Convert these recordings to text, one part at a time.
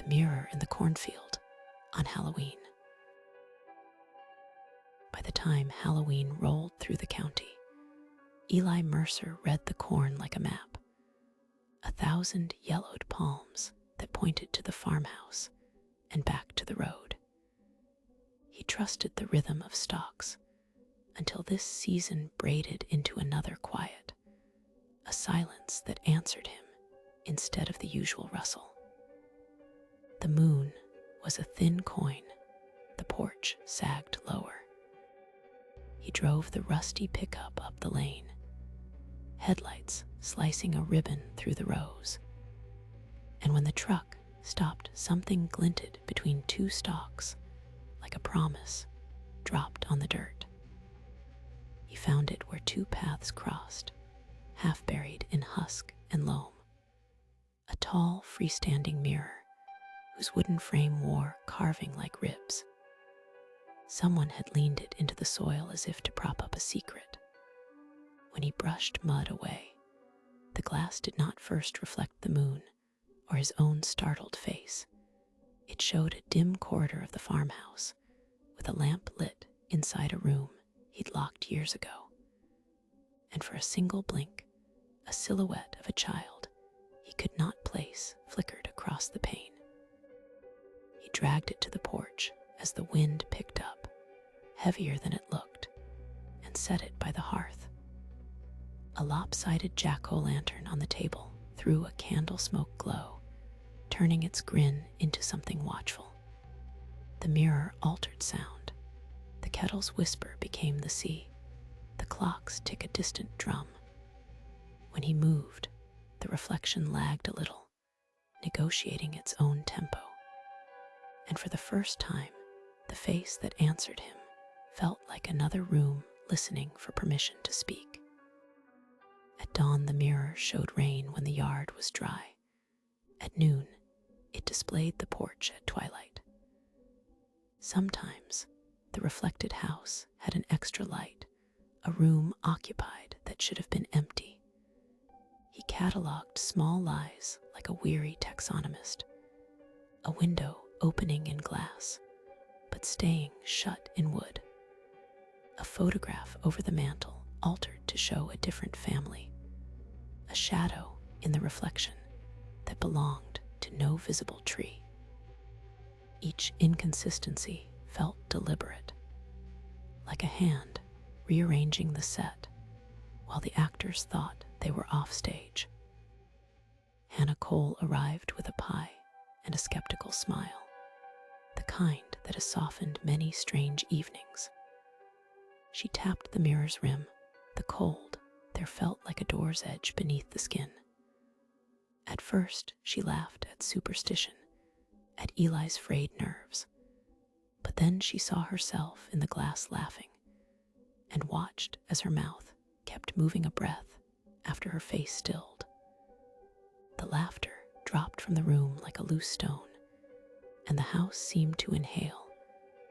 the mirror in the cornfield on Halloween. By the time Halloween rolled through the county, Eli Mercer read the corn like a map, 1,000 yellowed palms that pointed to the farmhouse and back to the road. He trusted the rhythm of stalks until this season braided into another quiet, a silence that answered him instead of the usual rustle. The moon was a thin coin, the porch sagged lower. He drove the rusty pickup up the lane, headlights slicing a ribbon through the rows. And when the truck stopped, something glinted between two stalks, like a promise dropped on the dirt. He found it where two paths crossed, half buried in husk and loam. A tall, freestanding mirror whose wooden frame wore carving like ribs. Someone had leaned it into the soil as if to prop up a secret. When he brushed mud away, the glass did not first reflect the moon or his own startled face. It showed a dim corridor of the farmhouse with a lamp lit inside a room he'd locked years ago. And for a single blink, a silhouette of a child he could not place flickered across the pane. He dragged it to the porch as the wind picked up, heavier than it looked, and set it by the hearth. A lopsided jack-o'-lantern on the table threw a candle smoke glow, turning its grin into something watchful. The mirror altered sound. The kettle's whisper became the sea, the clock's tick a distant drum. When he moved, the reflection lagged a little, negotiating its own tempo. And for the first time, the face that answered him felt like another room listening for permission to speak. At dawn, the mirror showed rain when the yard was dry. At noon, it displayed the porch at twilight. Sometimes, the reflected house had an extra light, a room occupied that should have been empty. He cataloged small lies like a weary taxonomist. A window opening in glass, but staying shut in wood. A photograph over the mantel altered to show a different family. A shadow in the reflection that belonged to no visible tree. Each inconsistency felt deliberate, like a hand rearranging the set while the actors thought they were off stage. Hannah Cole arrived with a pie and a skeptical smile, the kind that has softened many strange evenings. She tapped the mirror's rim. The cold there felt like a door's edge beneath the skin. At first, she laughed at superstition, at Eli's frayed nerves. But then she saw herself in the glass laughing, and watched as her mouth kept moving a breath after her face stilled. The laughter dropped from the room like a loose stone, and the house seemed to inhale,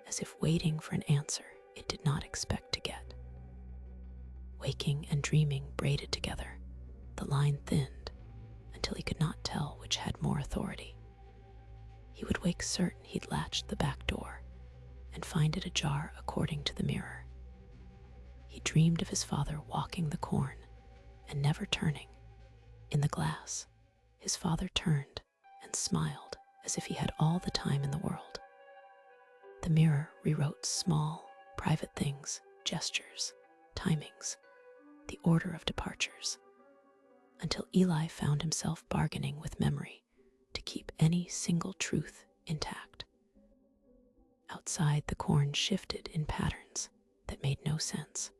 as if waiting for an answer it did not expect to get. Waking and dreaming braided together, the line thinned until he could not tell which had more authority. He would wake certain he'd latched the back door and find it ajar according to the mirror. He dreamed of his father walking the corn and never turning. In the glass, his father turned and smiled as if he had all the time in the world. The mirror rewrote small, private things, gestures, timings, the order of departures, until Eli found himself bargaining with memory to keep any single truth intact. Outside, the corn shifted in patterns that made no sense.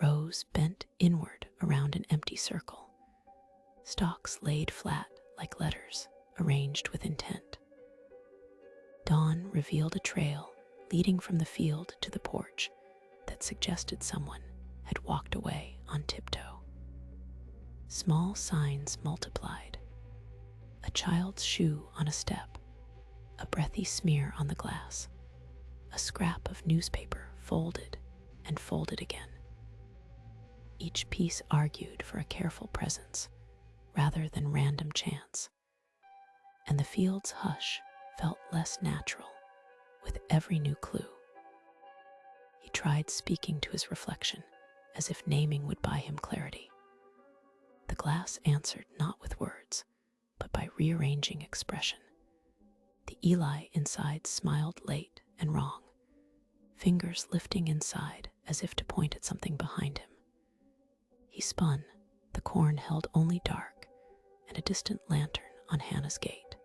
Rows bent inward around an empty circle, stalks laid flat like letters arranged with intent. Dawn revealed a trail leading from the field to the porch that suggested someone had walked away on tiptoe. Small signs multiplied. A child's shoe on a step, a breathy smear on the glass, a scrap of newspaper folded and folded again. Each piece argued for a careful presence rather than random chance. and the field's hush felt less natural with every new clue. He tried speaking to his reflection, as if naming would buy him clarity. The glass answered not with words, but by rearranging expression. The Eli inside smiled late and wrong, fingers lifting inside as if to point at something behind him. He spun, the corn held only dark and a distant lantern on Hannah's gate.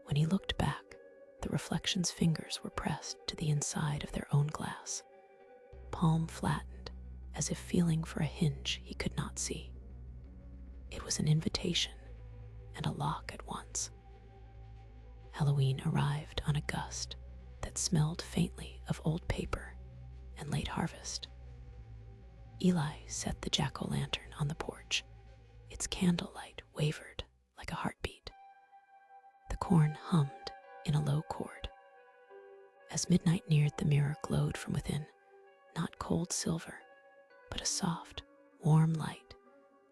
When he looked back, the reflection's fingers were pressed to the inside of their own glass, palm flattened, as if feeling for a hinge he could not see. It was an invitation and a lock at once. Halloween arrived on a gust that smelled faintly of old paper and late harvest. Eli set the jack-o'-lantern on the porch. Its candlelight wavered like a heartbeat. The corn hummed in a low chord. As midnight neared, the mirror glowed from within, not cold silver, but a soft, warm light,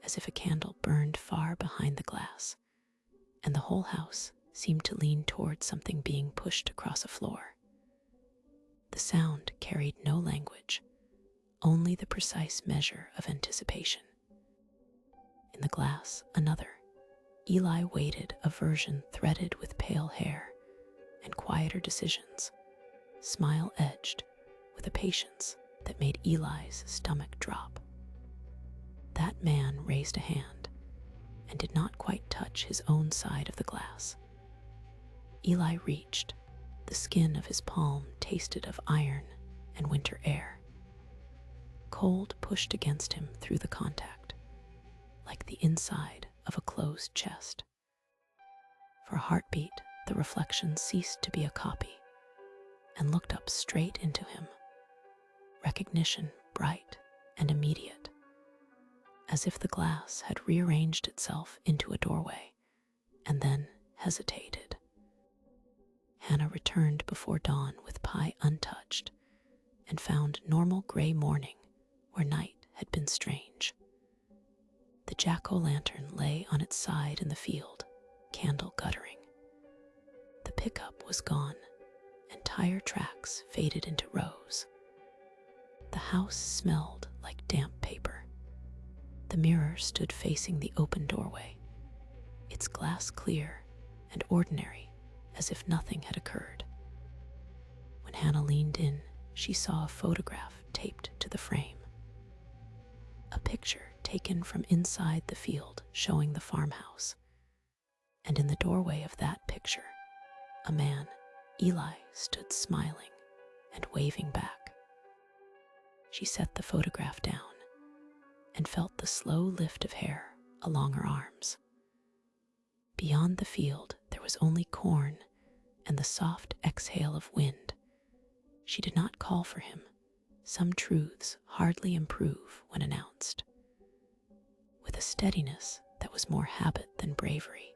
as if a candle burned far behind the glass, and the whole house seemed to lean toward something being pushed across a floor. The sound carried no language, only the precise measure of anticipation. In the glass, another. Eli waited a version threaded with pale hair and quieter decisions, smile-edged with a patience that made Eli's stomach drop. That man raised a hand and did not quite touch his own side of the glass. Eli reached. The skin of his palm tasted of iron and winter air. Cold pushed against him through the contact, like the inside of a closed chest. For a heartbeat, the reflection ceased to be a copy and looked up straight into him. Recognition bright and immediate, as if the glass had rearranged itself into a doorway and then hesitated. Hannah returned before dawn with pie untouched and found normal gray morning where night had been strange. The jack-o'-lantern lay on its side in the field, candle guttering. The pickup was gone, and tire tracks faded into rows. The house smelled like damp paper. The mirror stood facing the open doorway, its glass clear and ordinary, as if nothing had occurred. When Hannah leaned in, she saw a photograph taped to the frame. A picture taken from inside the field showing the farmhouse. And in the doorway of that picture, a man, Eli, stood smiling and waving back. She set the photograph down and felt the slow lift of hair along her arms. Beyond the field, there was only corn and the soft exhale of wind. She did not call for him. Some truths hardly improve when announced. With a steadiness that was more habit than bravery,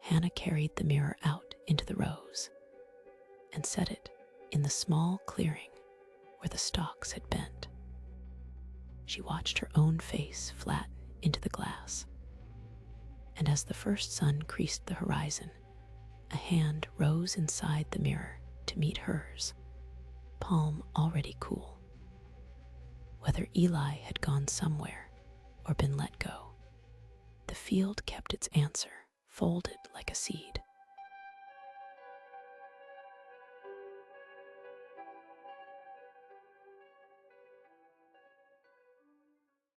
Hannah carried the mirror out into the rows and set it in the small clearing where the stalks had bent. She watched her own face flatten into the glass, and as the first sun creased the horizon, a hand rose inside the mirror to meet hers, palm already cool. Whether Eli had gone somewhere or been let go, the field kept its answer folded like a seed.